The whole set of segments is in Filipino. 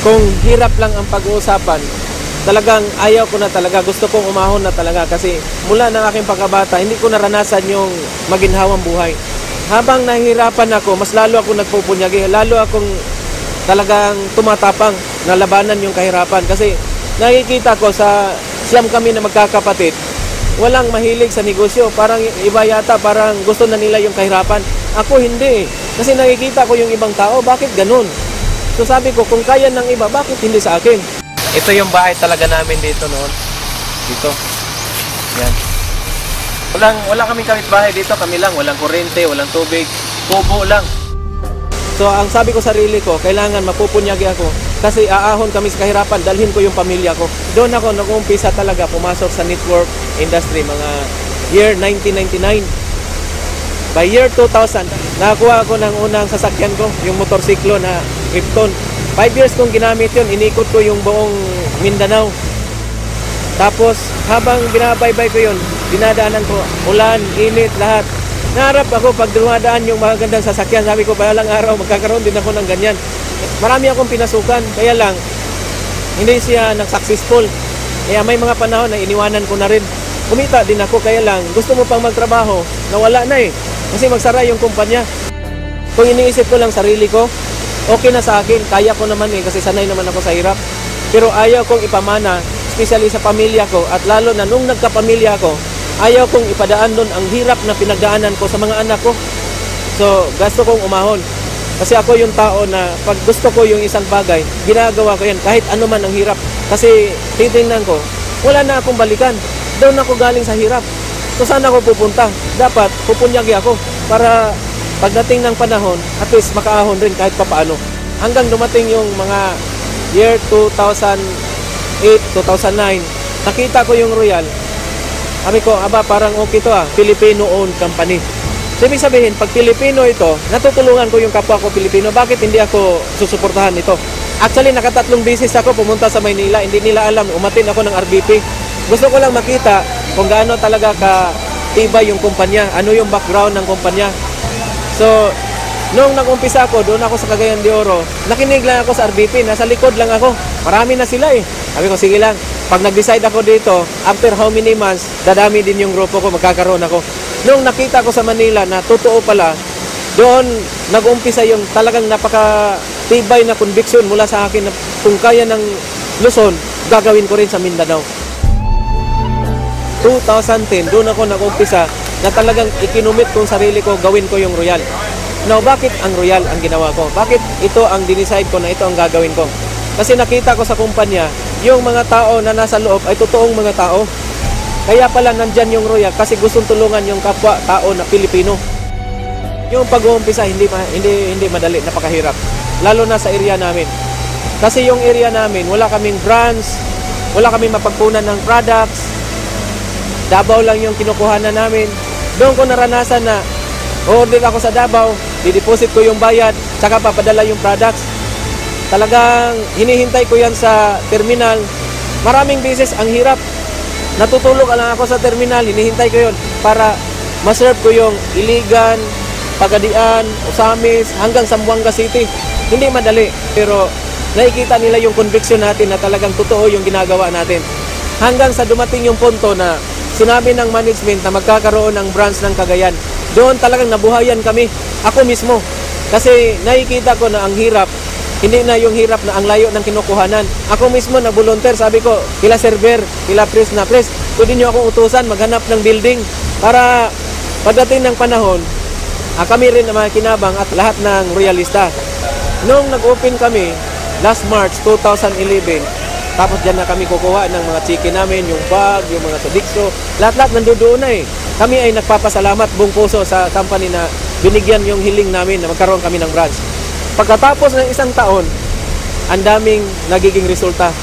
kung hirap lang ang pag-uusapan, talagang ayaw ko na talaga, gusto kong umahon na talaga kasi mula ng aking pagkabata, hindi ko naranasan yung maginhawang buhay. Habang nahihirapan ako, mas lalo ako nagpupunyagi, lalo akong talagang tumatapang na labanan yung kahirapan. Kasi nakikita ko sa siyam kami na magkakapatid, walang mahilig sa negosyo. Parang iba yata, parang gusto na nila yung kahirapan. Ako hindi eh. Kasi nakikita ko yung ibang tao, bakit ganun? So sabi ko, kung kaya ng iba, bakit hindi sa akin? Ito yung bahay talaga namin dito noon. Dito. Yan. Wala kaming kapitbahay dito, kami lang. Walang kuryente, walang tubig. Kubo lang. So ang sabi ko sarili ko, kailangan mapupunyagi ako. Kasi aahon kami sa kahirapan, dalhin ko yung pamilya ko. Doon ako nag-uumpisa talaga pumasok sa network industry, mga year 1999. By year 2000, nakakuha ako ng unang sasakyan ko, yung motorsiklo na Krypton. 5 years kong ginamit yun, inikot ko yung buong Mindanao. Tapos, habang binabaybay ko yun, dinadaanan ko, ulan, init, lahat. Naharap ako pag dumadaan yung magagandang sasakyan. Sabi ko, balang araw, magkakaroon din ako ng ganyan. Marami akong pinasukan, kaya lang, hindi siya nag-successful. Kaya may mga panahon na iniwanan ko na rin. Kumita din ako, kaya lang, gusto mo pang magtrabaho, nawala na eh. Kasi magsara yung kumpanya. Kung iniisip ko lang sarili ko, okay na sa akin, kaya ko naman eh, kasi sanay naman ako sa hirap. Pero ayaw kong ipamana, especially sa pamilya ko, at lalo na nung nagkapamilya ko, ayaw kong ipadaan doon ang hirap na pinagdaanan ko sa mga anak ko. So, gusto kong umahon. Kasi ako yung tao na pag gusto ko yung isang bagay, ginagawa ko yan, kahit ano man ang hirap. Kasi titingnan ko, wala na akong balikan. Doon ako galing sa hirap. So, saan ako pupunta? Dapat pupunyagi ako para pagdating ng panahon, at least makaahon rin kahit papaano. Hanggang dumating yung mga year 2008, 2009, nakita ko yung Royal. Sabi ko, aba parang okay to Filipino-owned company. So, ibig sabihin, pag Filipino ito, natutulungan ko yung kapwa ko Filipino, bakit hindi ako susuportahan ito? Actually, nakatatlong beses ako pumunta sa Maynila, hindi nila alam, umatin ako ng RBP. Gusto ko lang makita kung gaano talaga katibay yung kumpanya, ano yung background ng kumpanya. So, nung nag-umpisa ako, doon ako sa Cagayan de Oro, nakinig lang ako sa RBP, nasa likod lang ako. Marami na sila eh. Sabi ko, sige lang. Pag nag-decide ako dito, after how many months, dadami din yung grupo ko, magkakaroon ako. Nung nakita ko sa Manila na totoo pala, doon nag-umpisa yung talagang napaka-tibay na conviction mula sa akin na kung kaya ng Luzon, gagawin ko rin sa Mindanao. 2010, doon ako nag-umpisa na talagang ikinumit kong sarili ko, gawin ko yung Royal. Now, bakit ang Royal ang ginawa ko? Bakit ito ang dinicide ko na ito ang gagawin ko? Kasi nakita ko sa kumpanya, yung mga tao na nasa loob ay totoong mga tao. Kaya pala nandyan yung Royal kasi gustong tulungan yung kapwa tao na Pilipino. Yung pag-uumpisa hindi madali, napakahirap. Lalo na sa area namin. Kasi yung area namin, wala kaming brands, wala kaming mapagpunan ng products. Davao lang yung kinukuhanan namin. Doon ko naranasan na order ako sa Davao, dideposit ko yung bayad, saka papadala yung products. Talagang hinihintay ko yan sa terminal. Maraming beses ang hirap. Natutulog lang ako sa terminal, hinihintay ko yun para maserve ko yung Iligan, Pagadian, Osamis, hanggang Zamboanga City. Hindi madali, pero nakikita nila yung conviction natin na talagang totoo yung ginagawa natin. Hanggang sa dumating yung punto na sinabi ng management na magkakaroon ng branch ng Cagayan. Doon talagang nabuhayan kami, ako mismo. Kasi nakikita ko na ang hirap, hindi na yung hirap na ang layo ng kinukuhanan. Ako mismo nag-volunteer, sabi ko, kila server, kila press, pwede nyo akong utusan, maghanap ng building para pagdating ng panahon, kami rin na makinabang at lahat ng royalista. Noong nag-open kami, last March 2011, tapos dyan na kami kukuha ng mga chicken namin, yung bag, yung mga sodikso. Lahat-lahat nandoon na eh. Kami ay nagpapasalamat buong puso sa company na binigyan yung hiling namin na magkaroon kami ng branch. Pagkatapos ng isang taon, ang daming nagiging resulta.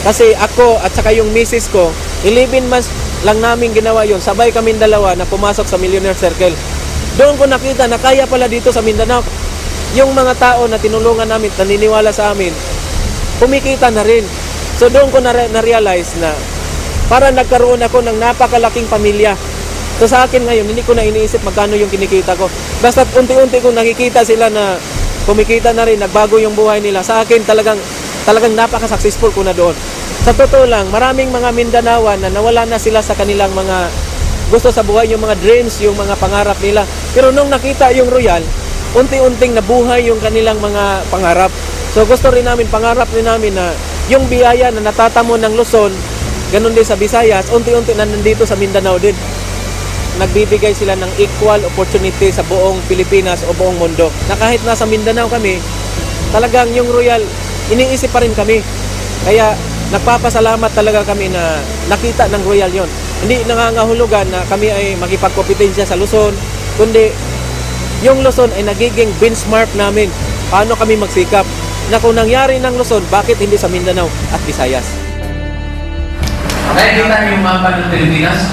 Kasi ako at saka yung misis ko, 11 months lang namin ginawa yun. Sabay kami dalawa na pumasok sa Millionaire Circle. Doon ko nakita na kaya pala dito sa Mindanao. Yung mga tao na tinulungan namin, naniniwala sa amin, kumikita na rin. So doon ko na-realize na para nagkaroon ako ng napakalaking pamilya. So sa akin ngayon, hindi ko na iniisip magkano yung kinikita ko. Basta unti-unti kong nakikita sila na kumikita na rin, nagbago yung buhay nila. Sa akin talagang talagang napaka-successful ko na doon. Sa totoo lang, maraming mga Mindanaoan na nawala na sila sa kanilang mga gusto sa buhay, yung mga dreams, yung mga pangarap nila. Pero nung nakita yung Royal, unti-unting nabuhay yung kanilang mga pangarap. So gusto rin namin, pangarap rin namin na yung biyaya na natatamo ng Luzon, ganun din sa Visayas, unti-unti na nandito sa Mindanao din. Nagbibigay sila ng equal opportunity sa buong Pilipinas o buong mundo. Na kahit nasa Mindanao kami, talagang yung Royal, iniisip pa rin kami. Kaya nagpapasalamat talaga kami na nakita ng Royal yon. Hindi nangangahulugan na kami ay makipagkompetensya sa Luzon, kundi yung Luzon ay nagiging benchmark namin. Paano kami magsikap? Na kung nangyari ng Luzon, bakit hindi sa Mindanao at Visayas? Nakikita niyo yung mapa ng Pilipinas,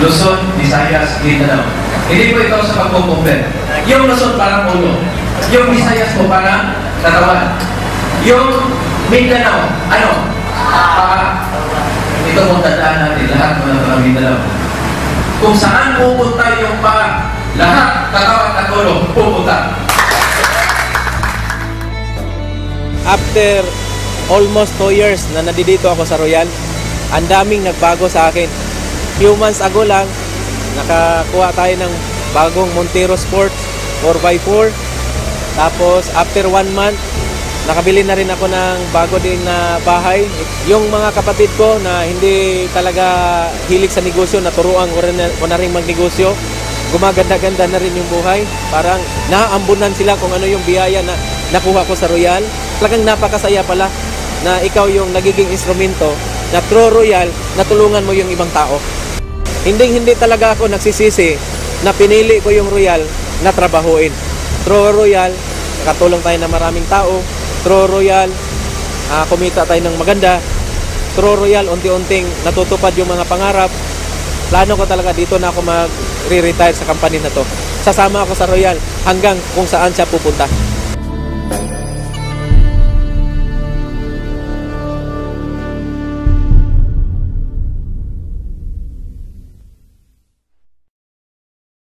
Luzon, Visayas, Mindanao. Hindi po ito sa pagkukumpare. Yung Luzon parang ulo. Yung Visayas po parang katawan. Yung Mindanao, ano? Ito kung tandaan natin, lahat ng mga Mindanao. Kung saan pupunta yung paa, lahat, katawan at ulo, pupunta. After almost 2 years na nandito ako sa Royal, ang daming nagbago sa akin. Few months ago lang, nakakuha tayo ng bagong Montero Sports 4x4. Tapos after 1 month, nakabili na rin ako ng bago din na bahay. Yung mga kapatid ko na hindi talaga hilig sa negosyo, naturuan ko na rin magnegosyo. Gumaganda-ganda na rin yung buhay. Parang naaambunan sila kung ano yung biyaya na nakuha ko sa Royal. Talagang napakasaya pala na ikaw yung nagiging instrumento na through Royal, natulungan mo yung ibang tao. Hindi talaga ako nagsisisi na pinili ko yung Royal na trabahuin. Through Royal, nakatulong tayo ng maraming tao. Through Royal, kumita tayo ng maganda. Through Royal, unti-unting natutupad yung mga pangarap. Plano ko talaga dito na ako mag-re-retire sa company na to. Sasama ako sa Royal hanggang kung saan siya pupunta.